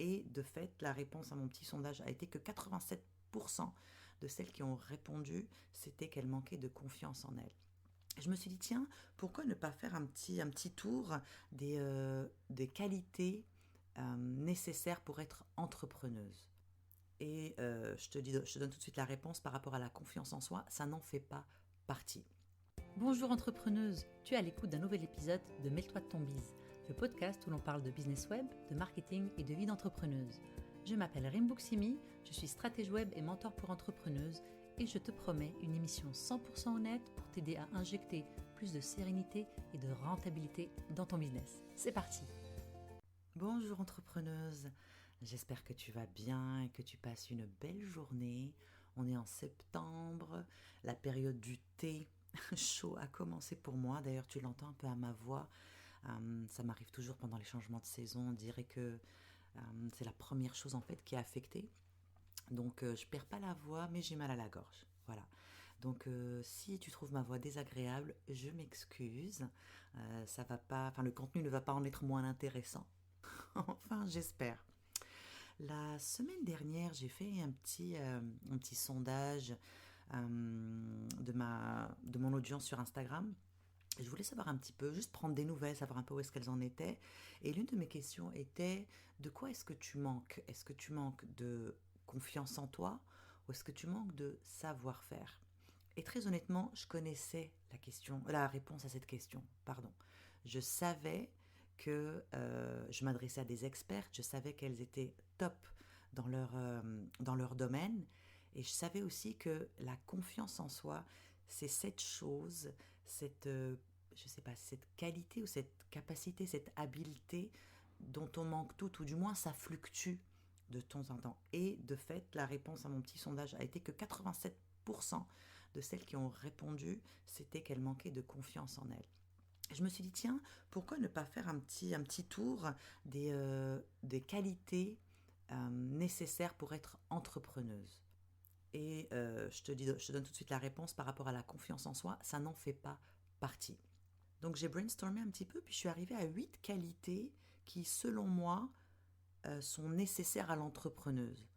Et de fait, la réponse à mon petit sondage a été que 87% de celles qui ont répondu, c'était qu'elles manquaient de confiance en elles. Je me suis dit, tiens, pourquoi ne pas faire un petit tour des qualités nécessaires pour être entrepreneuse. Et je te donne tout de suite la réponse par rapport à la confiance en soi, ça n'en fait pas partie. Bonjour entrepreneuse, tu es à l'écoute d'un nouvel épisode de Mêle-toi de ton bise, le podcast où l'on parle de business web, de marketing et de vie d'entrepreneuse. Je m'appelle Rim Bouksimi, je suis stratège web et mentor pour entrepreneuses et je te promets une émission 100% honnête pour t'aider à injecter plus de sérénité et de rentabilité dans ton business. C'est parti! Bonjour entrepreneuse, j'espère que tu vas bien et que tu passes une belle journée. On est en septembre, la période du thé chaud a commencé pour moi. D'ailleurs, tu l'entends un peu à ma voix. Ça m'arrive toujours pendant les changements de saison. On dirait que c'est la première chose en fait qui est affectée. Donc, je perds pas la voix, mais j'ai mal à la gorge. Voilà. Donc, si tu trouves ma voix désagréable, je m'excuse. Ça va pas, enfin, le contenu ne va pas en être moins intéressant. Enfin, j'espère. La semaine dernière, j'ai fait un petit sondage de mon audience sur Instagram. Je voulais savoir un petit peu, juste prendre des nouvelles, savoir un peu où est-ce qu'elles en étaient. Et l'une de mes questions était, de quoi est-ce que tu manques? Est-ce que tu manques de confiance en toi ou est-ce que tu manques de savoir-faire? Et très honnêtement, je connaissais la réponse à cette question. Pardon. Je savais que je m'adressais à des expertes, je savais qu'elles étaient top dans leur domaine, et je savais aussi que la confiance en soi, c'est cette chose, je sais pas, cette qualité ou cette capacité, cette habileté dont on manque tout, ou du moins ça fluctue de temps en temps. Et de fait, la réponse à mon petit sondage a été que 87% de celles qui ont répondu, c'était qu'elles manquaient de confiance en elles. Je me suis dit, tiens, pourquoi ne pas faire un petit tour des qualités nécessaires pour être entrepreneuse. Et je te donne tout de suite la réponse par rapport à la confiance en soi, ça n'en fait pas partie. Donc j'ai brainstormé un petit peu, puis je suis arrivée à 8 qualités qui, selon moi, sont nécessaires à l'entrepreneuse.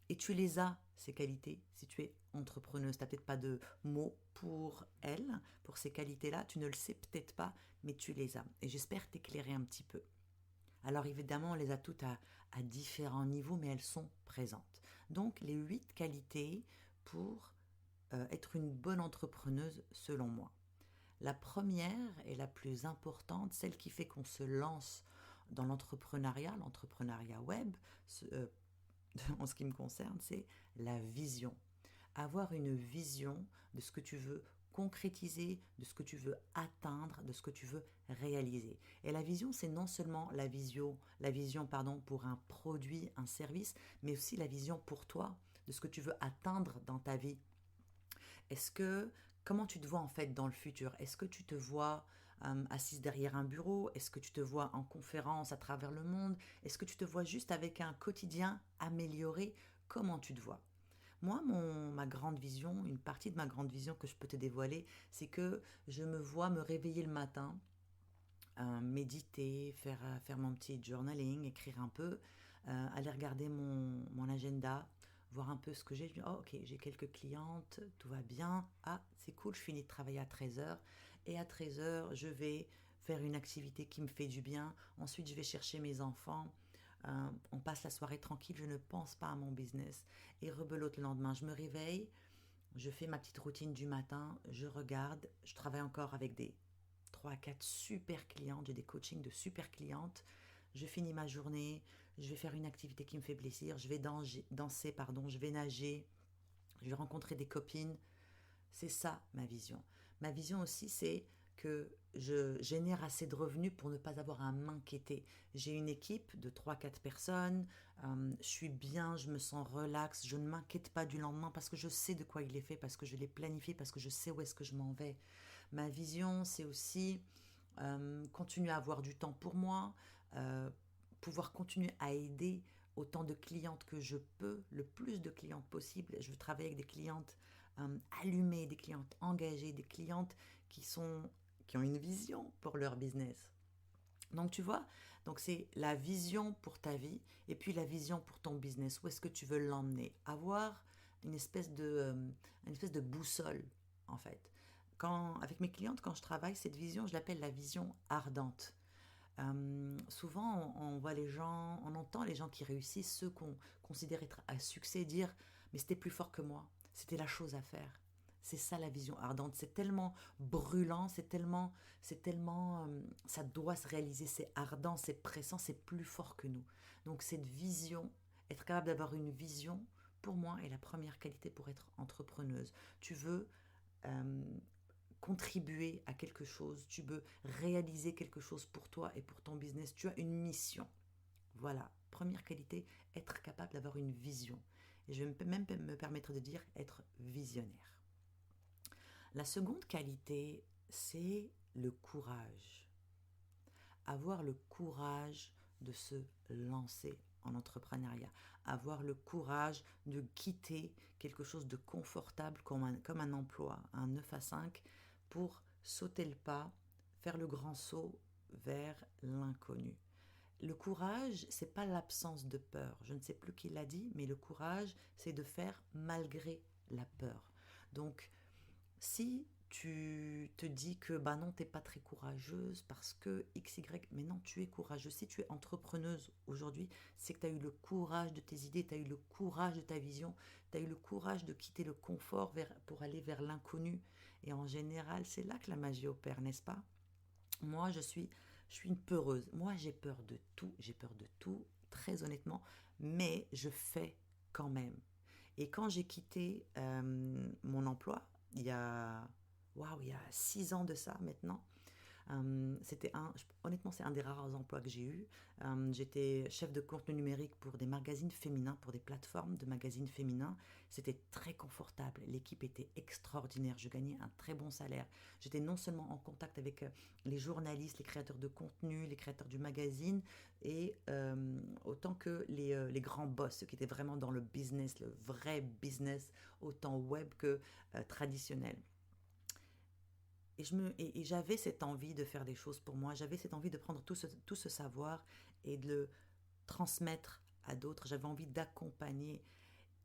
Et tu les as, ces qualités, si tu es entrepreneuse. Tu n'as peut-être pas de mots pour elles, pour ces qualités-là. Tu ne le sais peut-être pas, mais tu les as. Et j'espère t'éclairer un petit peu. Alors évidemment, on les a toutes à différents niveaux, mais elles sont présentes. Donc les 8 qualités pour être une bonne entrepreneuse, selon moi. La première et la plus importante, celle qui fait qu'on se lance dans l'entrepreneuriat web, en ce qui me concerne, c'est la vision. Avoir une vision de ce que tu veux concrétiser, de ce que tu veux atteindre, de ce que tu veux réaliser. Et la vision, c'est non seulement la vision pour un produit, un service, mais aussi la vision pour toi, de ce que tu veux atteindre dans ta vie. Comment tu te vois en fait dans le futur? Est-ce que tu te vois assise derrière un bureau? Est-ce que tu te vois en conférence à travers le monde? Est-ce que tu te vois juste avec un quotidien amélioré? Comment tu te vois? Moi, ma grande vision, une partie de ma grande vision que je peux te dévoiler, c'est que je me vois me réveiller le matin, méditer, faire mon petit journaling, écrire un peu, aller regarder mon agenda, voir un peu ce que j'ai. Je dis, oh, ok, j'ai quelques clientes, tout va bien. Ah, c'est cool, je finis de travailler à 13h. Et à 13h, je vais faire une activité qui me fait du bien. Ensuite, je vais chercher mes enfants. On passe la soirée tranquille, je ne pense pas à mon business. Et rebelote le lendemain, je me réveille, je fais ma petite routine du matin, je regarde, je travaille encore avec des 3 à 4 super clientes, j'ai des coachings de super clientes. Je finis ma journée, je vais faire une activité qui me fait plaisir, je vais danser, je vais nager, je vais rencontrer des copines. C'est ça ma vision. Ma vision aussi, c'est que je génère assez de revenus pour ne pas avoir à m'inquiéter. J'ai une équipe de 3 4 personnes, je suis bien, je me sens relax, je ne m'inquiète pas du lendemain parce que je sais de quoi il est fait, parce que je l'ai planifié, parce que je sais où est-ce que je m'en vais. Ma vision, c'est aussi continuer à avoir du temps pour moi, euh, pouvoir continuer à aider autant de clientes que je peux, le plus de clientes possible. Je veux travailler avec des clientes allumées, des clientes engagées, des clientes qui ont une vision pour leur business. Donc tu vois, Donc c'est la vision pour ta vie et puis la vision pour ton business. Où est-ce que tu veux l'emmener? Avoir une espèce de boussole, en fait. Avec mes clientes, quand je travaille, cette vision, je l'appelle la vision ardente. Souvent, on voit les gens, on entend les gens qui réussissent, ceux qu'on considère être à succès, dire mais c'était plus fort que moi, c'était la chose à faire. C'est ça la vision ardente. C'est tellement brûlant, ça doit se réaliser. C'est ardent, c'est pressant, c'est plus fort que nous. Donc cette vision, être capable d'avoir une vision, pour moi, est la première qualité pour être entrepreneuse. Tu veux euh, contribuer à quelque chose, tu veux réaliser quelque chose pour toi et pour ton business, tu as une mission. Voilà, première qualité, être capable d'avoir une vision. Et je vais même me permettre de dire être visionnaire. La seconde qualité, c'est le courage. Avoir le courage de se lancer en entrepreneuriat, avoir le courage de quitter quelque chose de confortable comme un emploi, un 9 à 5, pour sauter le pas, faire le grand saut vers l'inconnu. Le courage, c'est pas l'absence de peur. Je ne sais plus qui l'a dit, mais le courage, c'est de faire malgré la peur. Donc, si tu te dis que bah non, t'es pas très courageuse parce que XY, mais non, tu es courageuse. Si tu es entrepreneuse aujourd'hui, c'est que tu as eu le courage de tes idées, tu as eu le courage de ta vision, tu as eu le courage de quitter le confort pour aller vers l'inconnu. Et en général, c'est là que la magie opère, n'est-ce pas? Moi, je suis une peureuse. Moi, j'ai peur de tout, très honnêtement, mais je fais quand même. Et quand j'ai quitté mon emploi, il y a 6 ans de ça maintenant, honnêtement, c'est un des rares emplois que j'ai eu. J'étais chef de contenu numérique pour des magazines féminins, pour des plateformes de magazines féminins. C'était très confortable. L'équipe était extraordinaire. Je gagnais un très bon salaire. J'étais non seulement en contact avec les journalistes, les créateurs de contenu, les créateurs du magazine, et autant que les grands boss, ceux qui étaient vraiment dans le business, le vrai business, autant web que traditionnel. Et j'avais cette envie de faire des choses pour moi, j'avais cette envie de prendre tout ce savoir et de le transmettre à d'autres, j'avais envie d'accompagner.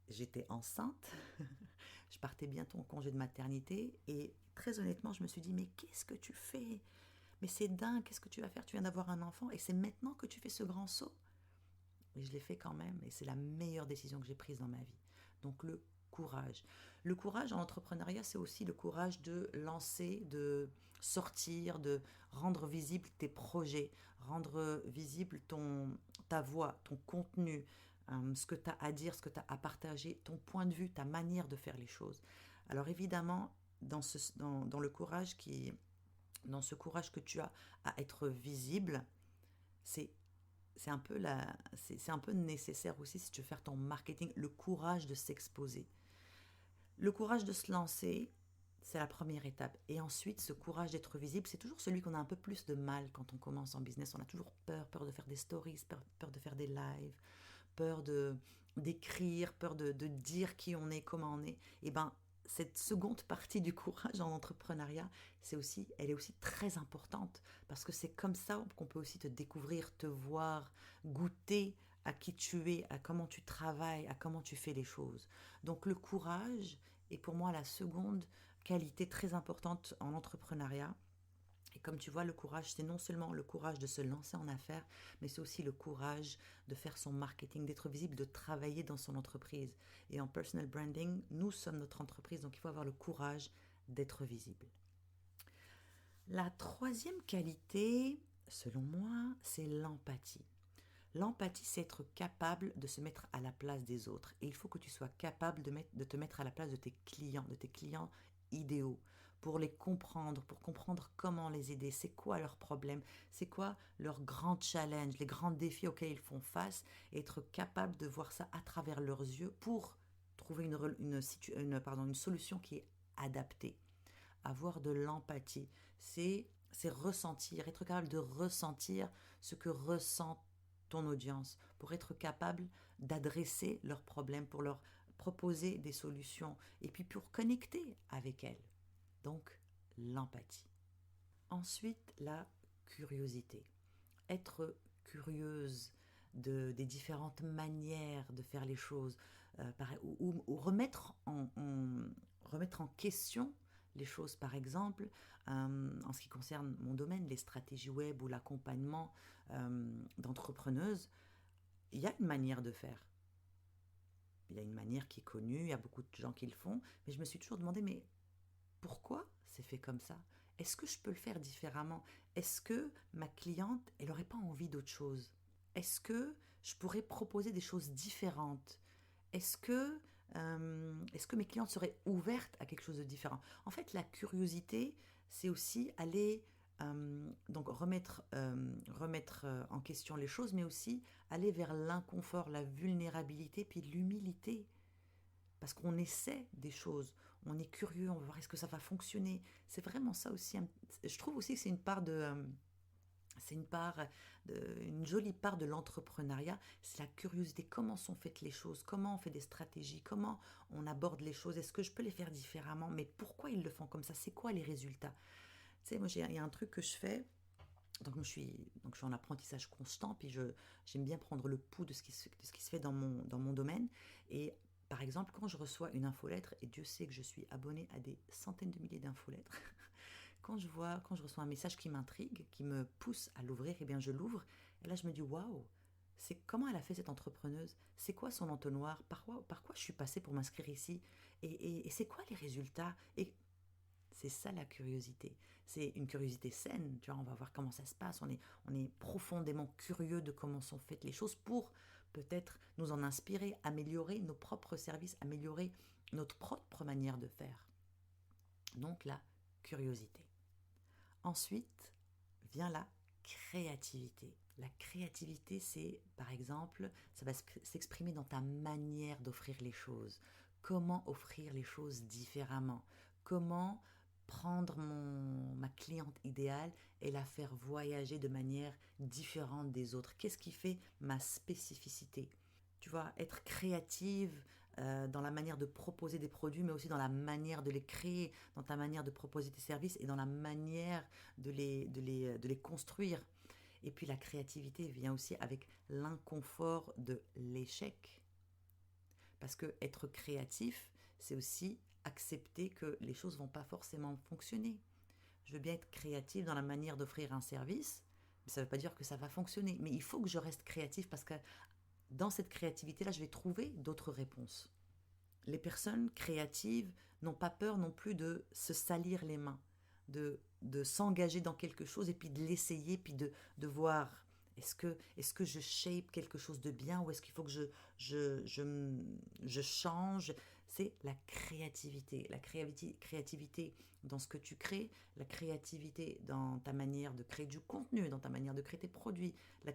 J'étais enceinte, je partais bientôt en congé de maternité et très honnêtement, je me suis dit, mais qu'est-ce que tu fais? Mais c'est dingue, qu'est-ce que tu vas faire? Tu viens d'avoir un enfant et c'est maintenant que tu fais ce grand saut? Et je l'ai fait quand même et c'est la meilleure décision que j'ai prise dans ma vie. Donc le courage. Le courage en entrepreneuriat, c'est aussi le courage de lancer, de sortir, de rendre visible tes projets, rendre visible ta voix, ton contenu, ce que tu as à dire, ce que tu as à partager, ton point de vue, ta manière de faire les choses. Alors évidemment, dans le courage dans ce courage que tu as à être visible, c'est c'est un peu nécessaire aussi si tu veux faire ton marketing, le courage de s'exposer. Le courage de se lancer, c'est la première étape. Et ensuite, ce courage d'être visible, c'est toujours celui qu'on a un peu plus de mal quand on commence en business. On a toujours peur de faire des stories, peur de faire des lives, peur d'écrire, peur de dire qui on est, comment on est. Et ben, cette seconde partie du courage en entrepreneuriat, elle est aussi très importante parce que c'est comme ça qu'on peut aussi te découvrir, te voir, goûter à qui tu es, à comment tu travailles, à comment tu fais les choses. Donc le courage est pour moi la seconde qualité très importante en entrepreneuriat. Et comme tu vois, le courage, c'est non seulement le courage de se lancer en affaires, mais c'est aussi le courage de faire son marketing, d'être visible, de travailler dans son entreprise. Et en personal branding, nous sommes notre entreprise, donc il faut avoir le courage d'être visible. La troisième qualité, selon moi, c'est l'empathie. L'empathie, c'est être capable de se mettre à la place des autres. Et il faut que tu sois capable de te mettre à la place de tes clients idéaux, pour les comprendre, pour comprendre comment les aider, c'est quoi leurs problèmes, c'est quoi leurs grands challenges, les grands défis auxquels ils font face, et être capable de voir ça à travers leurs yeux pour trouver une solution qui est adaptée. Avoir de l'empathie, c'est ressentir, être capable de ressentir ce que ressent ton audience, pour être capable d'adresser leurs problèmes, pour leur proposer des solutions et puis pour connecter avec elles. Donc, l'empathie. Ensuite, la curiosité. Être curieuse des différentes manières de faire les choses, ou remettre en question les choses. Par exemple, en ce qui concerne mon domaine, les stratégies web ou l'accompagnement d'entrepreneuses, il y a une manière de faire. Il y a une manière qui est connue, il y a beaucoup de gens qui le font, mais je me suis toujours demandé, mais pourquoi c'est fait comme ça? Est-ce que je peux le faire différemment? Est-ce que ma cliente, elle n'aurait pas envie d'autre chose? Est-ce que je pourrais proposer des choses différentes? Est-ce que, est-ce que mes clientes seraient ouvertes à quelque chose de différent? En fait, la curiosité, c'est aussi aller donc remettre en question les choses, mais aussi aller vers l'inconfort, la vulnérabilité, puis l'humilité. Parce qu'on essaie des choses, on est curieux, on va voir est-ce que ça va fonctionner. C'est vraiment ça aussi. Je trouve aussi que une jolie part de l'entrepreneuriat, c'est la curiosité. Comment sont faites les choses? Comment on fait des stratégies? Comment on aborde les choses? Est-ce que je peux les faire différemment? Mais pourquoi ils le font comme ça? C'est quoi les résultats? Tu sais, moi, il y a un truc que je fais. Donc je suis en apprentissage constant, puis j'aime bien prendre le pouls de ce qui se fait dans mon domaine. Et par exemple, quand je reçois une infolettre, et Dieu sait que je suis abonnée à des centaines de milliers d'infolettres, quand je reçois un message qui m'intrigue, qui me pousse à l'ouvrir, eh bien je l'ouvre, et là je me dis waouh, c'est comment elle a fait cette entrepreneuse? C'est quoi son entonnoir? Par quoi je suis passée pour m'inscrire ici? Et c'est quoi les résultats? Et c'est ça la curiosité. C'est une curiosité saine, tu vois, on va voir comment ça se passe. On est profondément curieux de comment sont faites les choses pour peut-être nous en inspirer, améliorer nos propres services, améliorer notre propre manière de faire. Donc la curiosité. Ensuite vient la créativité. La créativité, c'est, par exemple, ça va s'exprimer dans ta manière d'offrir les choses. Comment offrir les choses différemment? Comment prendre ma cliente idéale et la faire voyager de manière différente des autres? Qu'est-ce qui fait ma spécificité? Tu vois, être créative dans la manière de proposer des produits, mais aussi dans la manière de les créer, dans ta manière de proposer tes services et dans la manière de les construire. Et puis la créativité vient aussi avec l'inconfort de l'échec. Parce que être créatif, c'est aussi accepter que les choses ne vont pas forcément fonctionner. Je veux bien être créative dans la manière d'offrir un service, mais ça ne veut pas dire que ça va fonctionner. Mais il faut que je reste créative parce que dans cette créativité-là, je vais trouver d'autres réponses. Les personnes créatives n'ont pas peur non plus de se salir les mains, de s'engager dans quelque chose et puis de l'essayer, puis de voir est-ce que je shape quelque chose de bien ou est-ce qu'il faut que je change. C'est la créativité. La créativité dans ce que tu crées, la créativité dans ta manière de créer du contenu, dans ta manière de créer tes produits, ta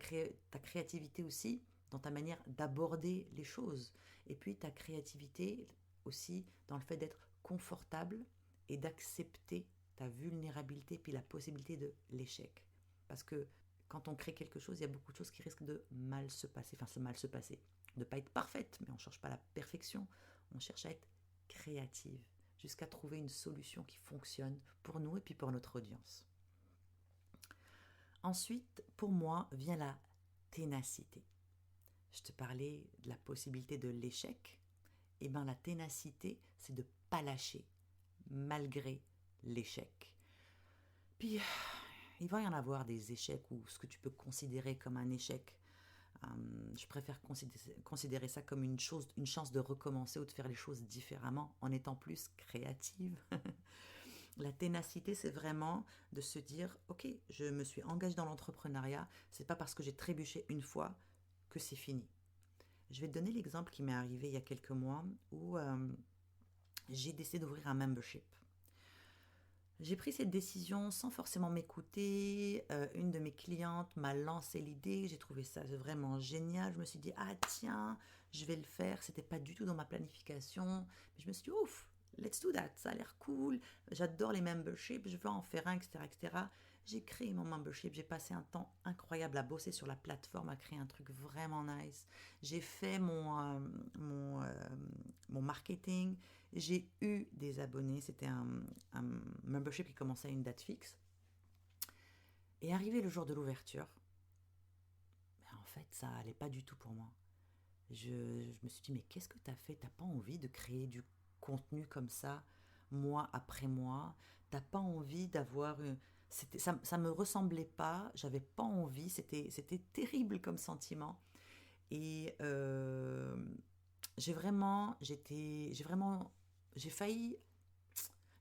créativité aussi dans ta manière d'aborder les choses. Et puis ta créativité aussi dans le fait d'être confortable et d'accepter ta vulnérabilité puis la possibilité de l'échec. Parce que quand on crée quelque chose, il y a beaucoup de choses qui risquent de mal se passer, de ne pas être parfaite, mais on ne cherche pas la perfection, on cherche à être créative, jusqu'à trouver une solution qui fonctionne pour nous et puis pour notre audience. Ensuite, pour moi, vient la ténacité. Je te parlais de la possibilité de l'échec. Et bien la ténacité, c'est de ne pas lâcher, malgré l'échec. Puis, il va y en avoir des échecs ou ce que tu peux considérer comme un échec. Je préfère considérer ça comme une chance de recommencer ou de faire les choses différemment en étant plus créative. La ténacité, c'est vraiment de se dire, ok, je me suis engagée dans l'entrepreneuriat, c'est pas parce que j'ai trébuché une fois que c'est fini. Je vais te donner l'exemple qui m'est arrivé il y a quelques mois où j'ai décidé d'ouvrir un membership. J'ai pris cette décision sans forcément m'écouter. Une de mes clientes m'a lancé l'idée. J'ai trouvé ça vraiment génial. Je me suis dit, ah tiens, je vais le faire. C'était pas du tout dans ma planification. Mais je me suis dit, ouf, let's do that. Ça a l'air cool. J'adore les memberships. Je veux en faire un, etc., etc. J'ai créé mon membership. J'ai passé un temps incroyable à bosser sur la plateforme, à créer un truc vraiment nice. J'ai fait mon marketing. J'ai eu des abonnés. C'était un membership qui commençait à une date fixe. Et arrivé le jour de l'ouverture, fait, ça allait pas du tout pour moi. Je me suis dit, mais qu'est-ce que tu as fait? T'as pas envie de créer du contenu comme ça, mois après mois? T'as pas envie d'avoir... ça me ressemblait pas, j'avais pas envie, c'était terrible comme sentiment. Et j'ai vraiment, j'ai failli,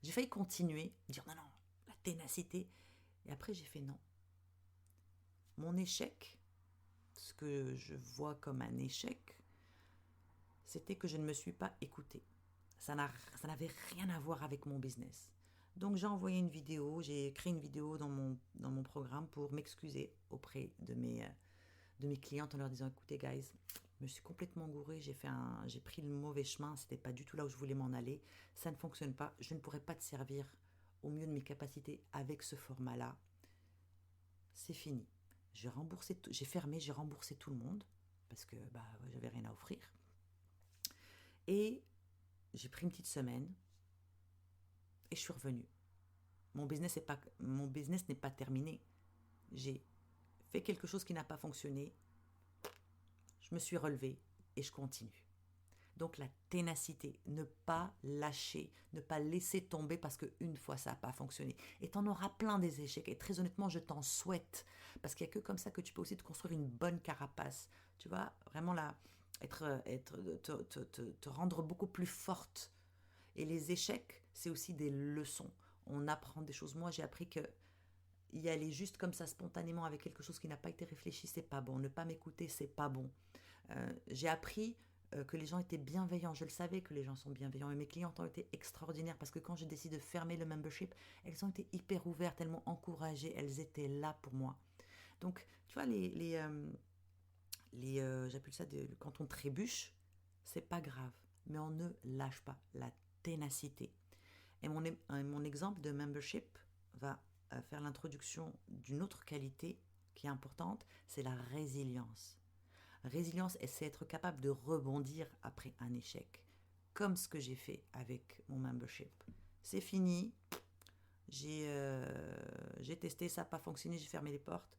j'ai failli continuer, dire non, non, la ténacité. Et après, j'ai fait non. Mon échec, ce que je vois comme un échec, c'était que je ne me suis pas écoutée. Ça n'avait rien à voir avec mon business. Donc j'ai envoyé une vidéo, j'ai créé une vidéo dans mon programme pour m'excuser auprès de mes clientes en leur disant écoutez guys, je me suis complètement gourée, j'ai pris le mauvais chemin, c'était pas du tout là où je voulais m'en aller, ça ne fonctionne pas, je ne pourrais pas te servir au mieux de mes capacités avec ce format-là. C'est fini. J'ai fermé, j'ai remboursé tout le monde parce que j'avais rien à offrir. Et j'ai pris une petite semaine et je suis revenue. Mon business n'est pas terminé. J'ai fait quelque chose qui n'a pas fonctionné. Je me suis relevée et je continue. Donc la ténacité, ne pas lâcher, ne pas laisser tomber parce qu'une fois ça n'a pas fonctionné. Et tu en auras plein des échecs. Et très honnêtement, je t'en souhaite. Parce qu'il n'y a que comme ça que tu peux aussi te construire une bonne carapace. Tu vois, vraiment là, te rendre beaucoup plus forte. Et les échecs, c'est aussi des leçons. On apprend des choses. Moi, j'ai appris que y aller juste comme ça spontanément avec quelque chose qui n'a pas été réfléchi, c'est pas bon. Ne pas m'écouter, c'est pas bon. J'ai appris que les gens étaient bienveillants. Je le savais que les gens sont bienveillants. Et mes clientes ont été extraordinaires parce que quand j'ai décidé de fermer le membership, elles ont été hyper ouvertes, elles m'ont encouragée, elles étaient là pour moi. Donc, tu vois, j'appelle ça quand on trébuche, c'est pas grave, mais on ne lâche pas. La ténacité. Et mon exemple de membership va faire l'introduction d'une autre qualité qui est importante, c'est la résilience. Résilience, c'est être capable de rebondir après un échec, comme ce que j'ai fait avec mon membership. C'est fini, j'ai testé, ça n'a pas fonctionné, j'ai fermé les portes.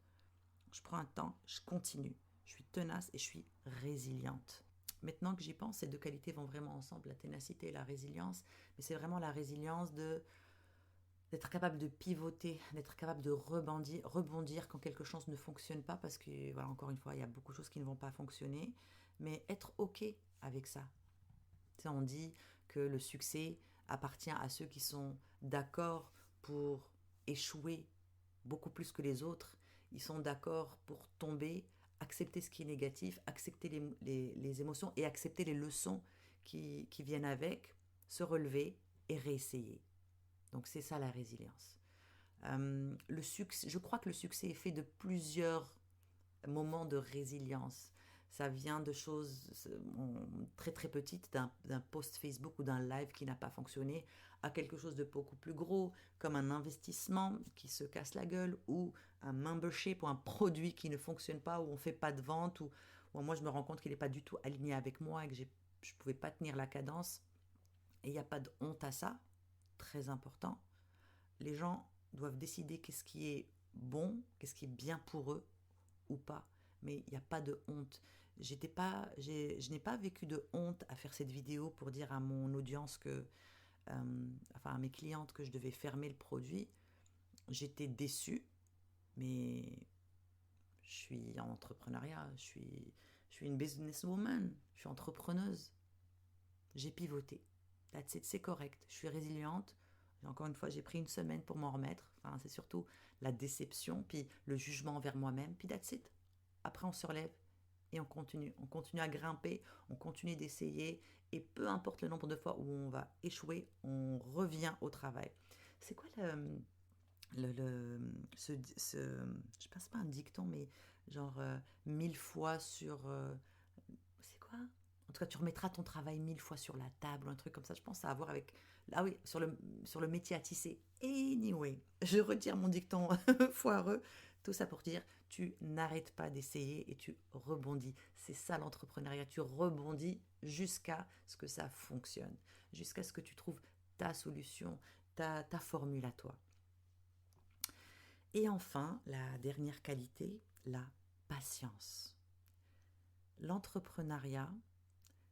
Je prends un temps, je continue. Je suis tenace et je suis résiliente. Maintenant que j'y pense, ces deux qualités vont vraiment ensemble, la ténacité et la résilience. Mais c'est vraiment la résilience d'être capable de pivoter, d'être capable de rebondir quand quelque chose ne fonctionne pas, parce que, voilà, encore une fois, il y a beaucoup de choses qui ne vont pas fonctionner, mais être OK avec ça. Tu sais, on dit que le succès appartient à ceux qui sont d'accord pour échouer beaucoup plus que les autres. Ils sont d'accord pour tomber, accepter ce qui est négatif, accepter les émotions et accepter les leçons qui viennent avec, se relever et réessayer. Donc c'est ça la résilience. Je crois que le succès est fait de plusieurs moments de résilience. Ça vient de choses très très petites, d'un post Facebook ou d'un live qui n'a pas fonctionné, à quelque chose de beaucoup plus gros, comme un investissement qui se casse la gueule, ou un membership, ou un produit qui ne fonctionne pas, où on ne fait pas de vente, ou moi je me rends compte qu'il n'est pas du tout aligné avec moi et que je ne pouvais pas tenir la cadence. Et il n'y a pas de honte à ça, très important. Les gens doivent décider qu'est-ce qui est bon, qu'est-ce qui est bien pour eux ou pas. Mais il n'y a pas de honte. Je n'ai pas vécu de honte à faire cette vidéo pour dire à mon audience à mes clientes que je devais fermer le produit. J'étais déçue, mais je suis en entrepreneuriat, je suis une businesswoman, je suis entrepreneuse. J'ai pivoté. C'est correct. Je suis résiliente. Encore une fois, j'ai pris une semaine pour m'en remettre. Enfin, c'est surtout la déception, puis le jugement envers moi-même, puis that's it. Après, on se relève et on continue. On continue à grimper, on continue d'essayer, et peu importe le nombre de fois où on va échouer, on revient au travail. C'est quoi je sais pas, c'est pas un dicton, mais genre 1000 fois sur... c'est quoi? En tout cas, tu remettras ton travail 1000 fois sur la table, ou un truc comme ça. Je pense à avoir avec... Ah oui, sur le métier à tisser. Anyway, je retire mon dicton foireux. Tout ça pour dire, tu n'arrêtes pas d'essayer et tu rebondis. C'est ça l'entrepreneuriat. Tu rebondis jusqu'à ce que ça fonctionne. Jusqu'à ce que tu trouves ta solution, ta formule à toi. Et enfin, la dernière qualité, la patience. L'entrepreneuriat,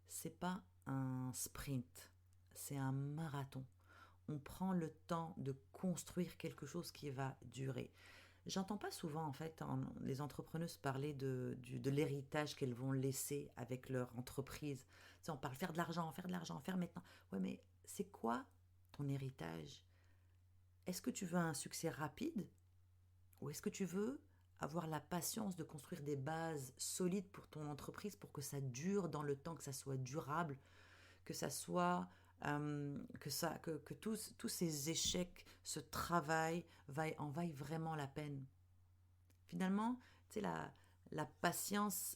c'est pas un sprint, c'est un marathon. On prend le temps de construire quelque chose qui va durer. J'entends pas souvent en fait les entrepreneuses parler de l'héritage qu'elles vont laisser avec leur entreprise. Tu sais, on parle faire de l'argent, faire maintenant. Ouais, mais c'est quoi ton héritage? Est-ce que tu veux un succès rapide ou est-ce que tu veux avoir la patience de construire des bases solides pour ton entreprise pour que ça dure dans le temps, que ça soit durable, que ça soit que tous ces échecs, ce travail en vaille vraiment la peine. Finalement, tu sais, la patience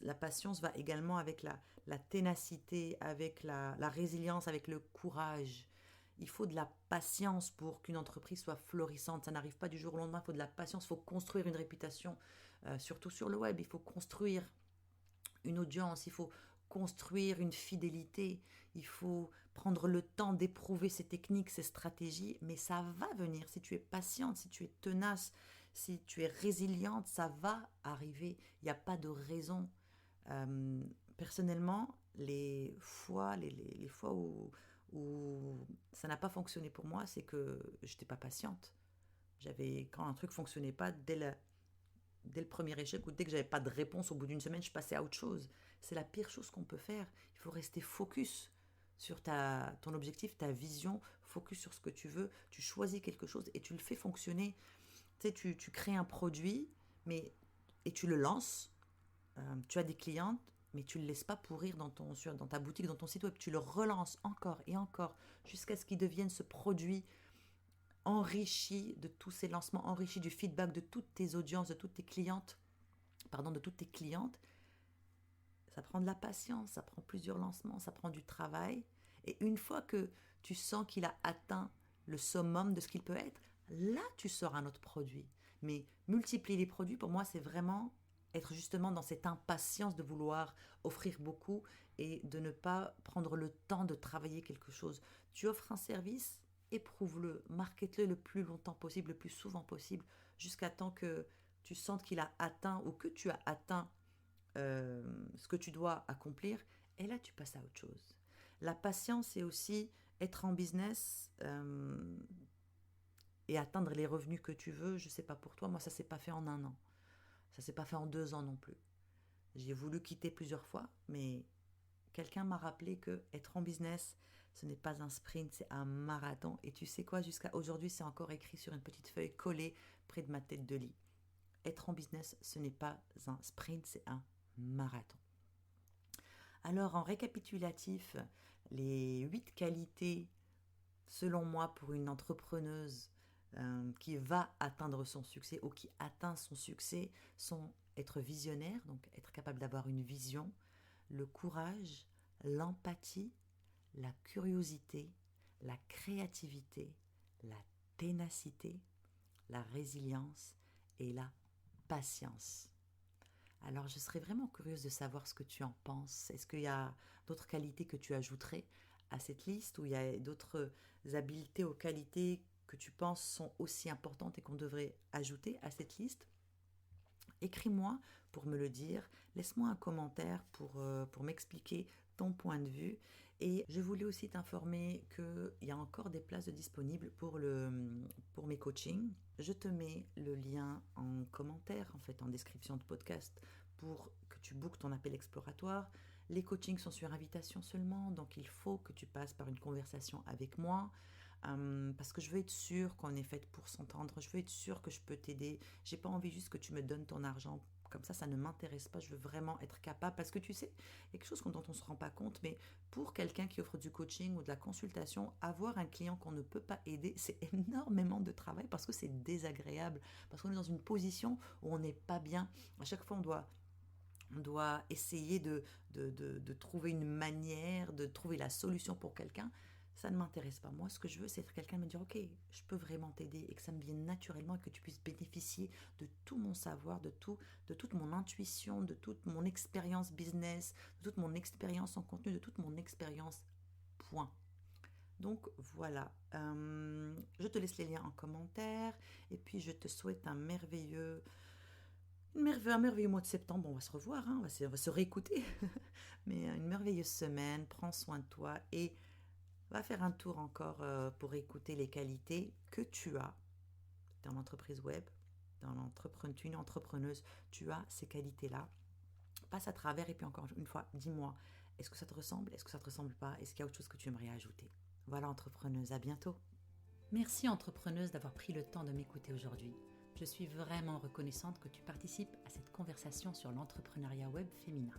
va également avec la ténacité, avec la résilience, avec le courage. Il faut de la patience pour qu'une entreprise soit florissante. Ça n'arrive pas du jour au lendemain. Il faut de la patience. Il faut construire une réputation, surtout sur le web. Il faut construire une audience. Il faut construire une fidélité. Il faut prendre le temps d'éprouver ces techniques, ces stratégies. Mais ça va venir si tu es patiente, si tu es tenace, si tu es résiliente, ça va arriver. Il n'y a pas de raison. Euh, Personnellement, les fois où ça n'a pas fonctionné pour moi, c'est que je n'étais pas patiente. Quand un truc fonctionnait pas dès le premier échec ou dès que j'avais pas de réponse au bout d'une semaine, je passais à autre chose. C'est la pire chose qu'on peut faire. Il faut rester focus sur ton objectif, ta vision, focus sur ce que tu veux. Tu choisis quelque chose et tu le fais fonctionner. Tu sais, tu crées un produit et tu le lances. Tu as des clientes, mais tu ne le laisses pas pourrir dans ta boutique, dans ton site web. Tu le relances encore et encore jusqu'à ce qu'il devienne ce produit enrichi de tous ces lancements, enrichi du feedback de toutes tes audiences, de toutes tes clientes. Ça prend de la patience, ça prend plusieurs lancements, ça prend du travail. Et une fois que tu sens qu'il a atteint le summum de ce qu'il peut être, là, tu sors un autre produit. Mais multiplier les produits, pour moi, c'est vraiment être justement dans cette impatience de vouloir offrir beaucoup et de ne pas prendre le temps de travailler quelque chose. Tu offres un service, éprouve-le, markete-le le plus longtemps possible, le plus souvent possible, jusqu'à temps que tu sentes qu'il a atteint ou que tu as atteint ce que tu dois accomplir, et là tu passes à autre chose. La patience, c'est aussi être en business et atteindre les revenus que tu veux. Je sais pas pour toi, moi ça s'est pas fait en un an, ça s'est pas fait en 2 ans non plus. J'ai voulu quitter plusieurs fois, mais quelqu'un m'a rappelé que être en business, ce n'est pas un sprint, c'est un marathon. Et tu sais quoi, jusqu'à aujourd'hui, c'est encore écrit sur une petite feuille collée près de ma tête de lit. Être en business, ce n'est pas un sprint, c'est un marathon. Alors, en récapitulatif, les 8 qualités, selon moi, pour une entrepreneuse qui va atteindre son succès ou qui atteint son succès sont être visionnaire, donc être capable d'avoir une vision, le courage, l'empathie, la curiosité, la créativité, la ténacité, la résilience et la patience. Alors, je serais vraiment curieuse de savoir ce que tu en penses. Est-ce qu'il y a d'autres qualités que tu ajouterais à cette liste ou il y a d'autres habiletés ou qualités que tu penses sont aussi importantes et qu'on devrait ajouter à cette liste? Écris-moi pour me le dire. Laisse-moi un commentaire pour m'expliquer ton point de vue. Et je voulais aussi t'informer qu'il y a encore des places disponibles pour mes coachings. Je te mets le lien en commentaire, en fait, en description de podcast, pour que tu bookes ton appel exploratoire. Les coachings sont sur invitation seulement, donc il faut que tu passes par une conversation avec moi. Parce que je veux être sûre qu'on est fait pour s'entendre, je veux être sûre que je peux t'aider. J'ai pas envie juste que tu me donnes ton argent. Comme ça ne m'intéresse pas. Je veux vraiment être capable. Parce que tu sais, il y a quelque chose dont on ne se rend pas compte, mais pour quelqu'un qui offre du coaching ou de la consultation, avoir un client qu'on ne peut pas aider, c'est énormément de travail parce que c'est désagréable. Parce qu'on est dans une position où on n'est pas bien. À chaque fois, on doit essayer de trouver une manière, de trouver la solution pour quelqu'un. Ça ne m'intéresse pas. Moi, ce que je veux, c'est être quelqu'un de me dire, ok, je peux vraiment t'aider et que ça me vienne naturellement et que tu puisses bénéficier de tout mon savoir, de toute mon intuition, de toute mon expérience business, de toute mon expérience en contenu, de toute mon expérience, point. Donc voilà, je te laisse les liens en commentaire et puis je te souhaite un merveilleux Un merveilleux mois de septembre. On va se revoir, hein, on va se réécouter. Mais une merveilleuse semaine. Prends soin de toi et va faire un tour encore pour écouter les qualités que tu as dans l'entreprise web, tu es une entrepreneuse, tu as ces qualités-là. Passe à travers et puis encore une fois, dis-moi, est-ce que ça te ressemble? Est-ce que ça te ressemble pas? Est-ce qu'il y a autre chose que tu aimerais ajouter? Voilà, entrepreneuse, à bientôt. Merci entrepreneuse d'avoir pris le temps de m'écouter aujourd'hui. Je suis vraiment reconnaissante que tu participes à cette conversation sur l'entrepreneuriat web féminin.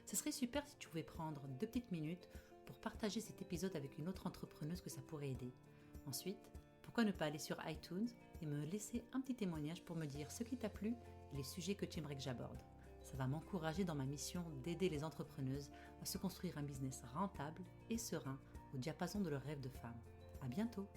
Ce serait super si tu pouvais prendre 2 petites minutes pour partager cet épisode avec une autre entrepreneuse que ça pourrait aider. Ensuite, pourquoi ne pas aller sur iTunes et me laisser un petit témoignage pour me dire ce qui t'a plu et les sujets que tu aimerais que j'aborde. Ça va m'encourager dans ma mission d'aider les entrepreneuses à se construire un business rentable et serein au diapason de leurs rêves de femme. À bientôt!